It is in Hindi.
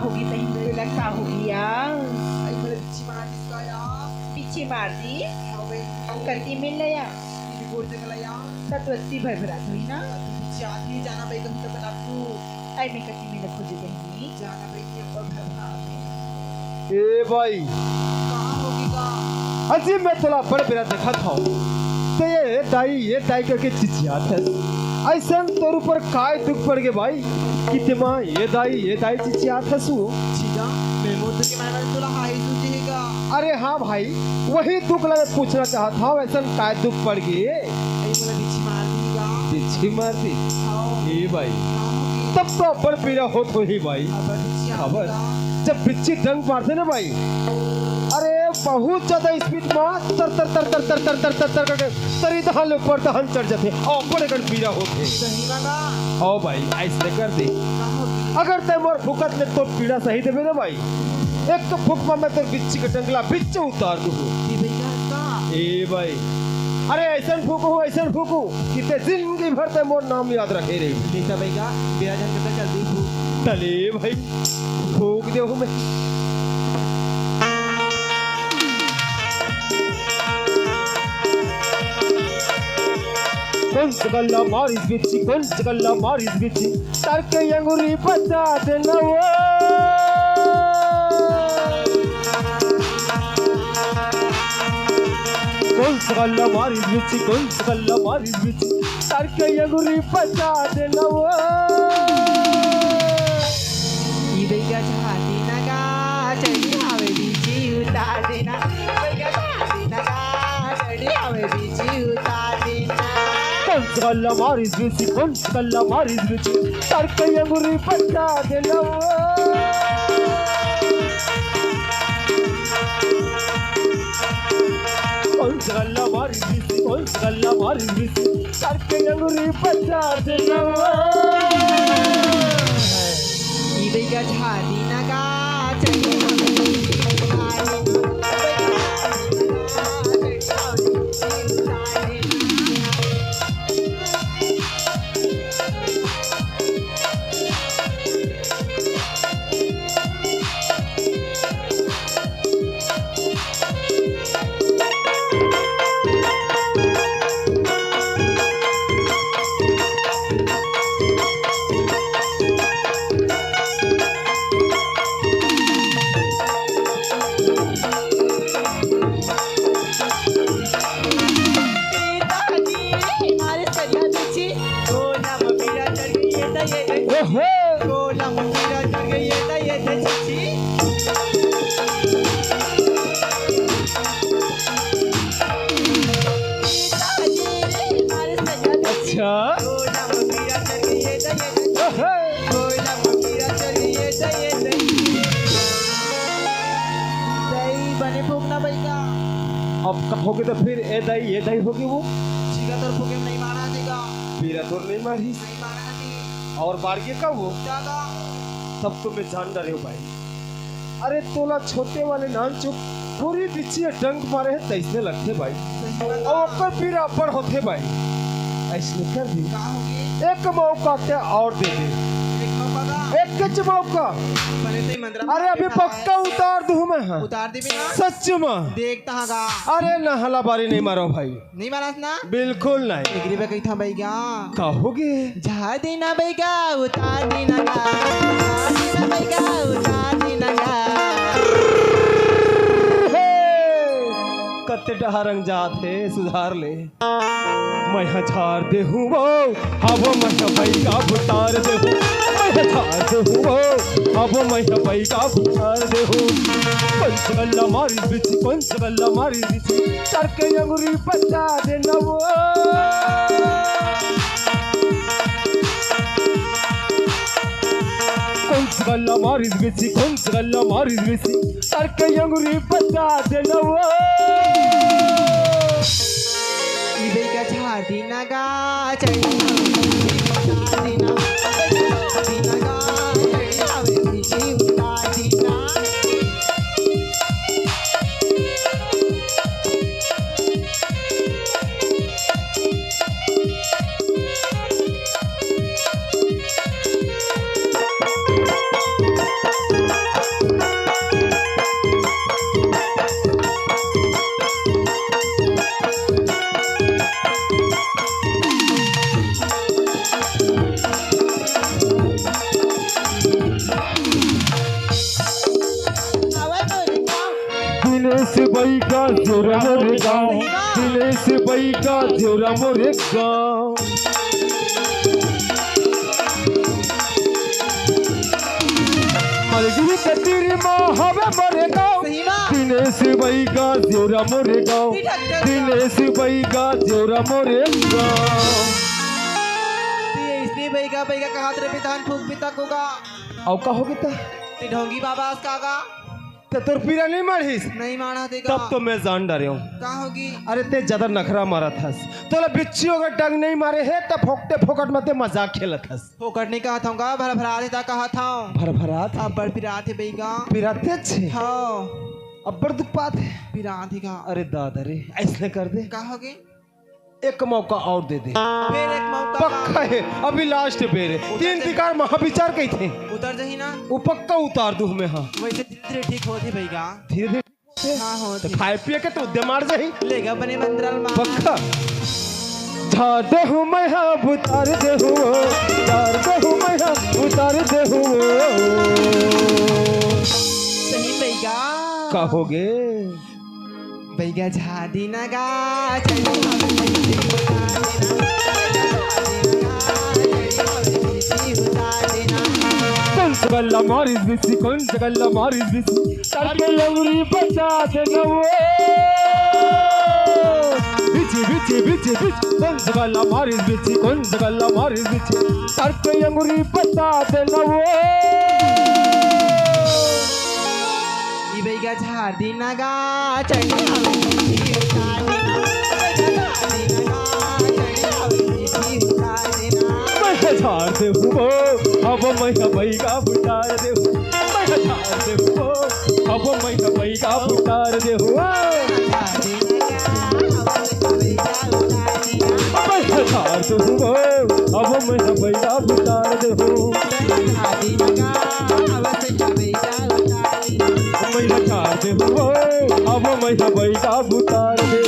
होगी तही लगता होगी यार Ay malabitsi manis kaya. पीछे मार दी Away. करती मिल लिया Libur sa kalaya. तत्वती भरभरा हुई ना Bitsi ati jana bay kami ka palaku. आई में करती मिल खोज देंगी Jana bay niya pagharap. ए भाई कहाँ होगी का? अजी मैं थोड़ा बड़ बेरा देखा था तो ये दाई करके चिचियात है ऐसा तोर ऊपर काय दुख पड़ गए भाई कितने माँ ये दाई चिचियात है सु Chida, may moto ki mana tula hai tujiga. अरे हाँ भाई वही दुख लगे पूछना चाहता था ऐसा काय दुख पड़ गई Ay malabitsi manis ka. Chichi मारती How? ए भाई कहाँ होगी? तब तो बड़ पीड़ा हो तो ही भाई अब bitsi खबर ati जब बिच्छी डंक मारते ना भाई अरे बहुत ज्यादा स्पीड में तर तर तर तर तर तर तर तर तर करके तरी दहाल ऊपर दहन चढ़ जाते और बड़े गण पीड़ा होते सही लगा. ओ भाई ऐसे कर दे कहाँ होगी? अगर ते मोर फुकत ले तो पीड़ा सही देवे ना भाई एक तो फुक में मैं तो बिच्छी का टंगला बिच्छे उतार दूँ Di ba ka? ए भाई अरे ऐसा फूकू कि ते जिंदगी भर ते मोर नाम याद रखे रही Dita ba ka? Biyajan ka ta jaldi fu. तले भाई फूक दे मैं Kunst galla maris bici, kunst galla maris bici, tarke yang uri pata denawa. Kunst galla maris bici, kunst galla maris bici, tarke yang uri pata denawa. Di ba ka chahati na ka? Chali hawe bichi utar dena. Di ba ka chahati na ka? Chali hawe bichi utar dena. Kunst galla maris bici, kunst galla maris bici, tarke yang uri pata denawa. Kunst galla maris bici, kunst galla maris bici, tarke yang uri pata denawa. Di ba ka chahati na ka? Chali hawe bichi utar dena. Di ba ka chahati na ka? Chali hawe bichi utar dena. ओहो अच्छा अब कहोगे तो फिर ये दाई होगी वो पीरा तो नहीं मारी और बार के का वो सब तो मैं जान रहे हो भाई अरे तोला छोटे वाले नान चुप पूरी बिच्छी डंक मारे है तैसने लगते भाई और पीरा पर होते भाई ऐसे कर दी एक मौका क्या और दे दे एक कच्चा मौका अरे अभी पक्का उतार दूं मैं हाँ उतार दी बिना सच में देखता हाँ अरे ना हला बारी नहीं मारो भाई नहीं मारा ना बिल्कुल नहीं डिग्री पे कही था भाई क्या कहोगे जा देना भाई का उतार देना का जा देना भाई का उतार देना का कत्ते डहारंग जात है सुधार ले मैं हजार दे हूँ वो अब मैं भाई का उतार दे हूँ मैं हजार दे हूँ वो अब मैं भाई का उतार दे हूँ पंचगल्ला मारी बिच पंचगल्ला मारी बिच करके अंगुरी बचा देना वो पंचगल्ला मारी बिच पंचगल्ला मारी बिच करके अंगुरी बचा देना वो इबे का छाती नगा चढ़ी छाती ना छाती नगा चढ़ी आवे पीछे उतारी ना दिनेश भाई का जोरा मोरे गाँव, दिनेश भाई का जोरा मोरे गाँव। मलगिरी कतीरी माँ हवे मोरे गाँव, सही बात। दिनेश भाई का जोरा मोरे गाँव, दिनेश भाई का जोरा मोरे गाँव। इसलिए बैगा बैगा कहा तेरे विधान फूक भी तक होगा औ का होगी ता ते ढोंगी बाबा कागा ते तोर पीरा नहीं मारिस, नहीं माना देगा तब तो मैं जान डरे हूँ। का होगी अरे ते ज्यादा नखरा मारा था, तोला बिच्छियों का टंग नहीं मारे है तब फोकटे फोकट मते मजाक खेलत हस। फोकट नहीं कहा था भर भरा देता कहा था भरभरात अब बड़ पिरात है बैगा पिराते छे हाँ अब्बर दुख पात है। पिरात है का अरे दादा रे ऐसे कर दे, का होगी एक मौका और दे दे, फिर एक मौका पक्का है अभी लास्ट बेर है। तीन विकार महाविचार कही थे, उतर जाही ना वो पक्का उतार दूं मैं। हाँ वैसे धीरे धीरे ठीक होती बैगा धीरे धीरे हाँ हो तो खाए पिए के तो उद्यमार जाही लेगा बने मंदरल मां पक्का। झाड़ दे हूँ मैं हाँ उतार दे हूँ, झाड़ दे हूँ मैं हाँ उतार दे हूँ। सही बैगा कहोगे बैगा झाड़ी नगा कौन सा गल्ला मारिस बिसी, कौन सा गल्ला मारिस बिसी, ताके लवरी बचा दे न वो। बिची बिची बिची बिची, कौन सा गल्ला मारिस बिची, कौन सा गल्ला मारिस बिची, ताके लवरी बचा दे न वो। ई बैगा झाड़ी नगा मैं झाड़ दे हूँ अब मैं बैगा उतार दे हूँ, मैं झाड़ दे हूँ अब मैं बैगा उतार दे हूँ। मैं झाड़ दे हूँ अब मैं बैगा उतार दे हूँ, मैं झाड़ दे हूँ अब मैं बैगा उतार दे।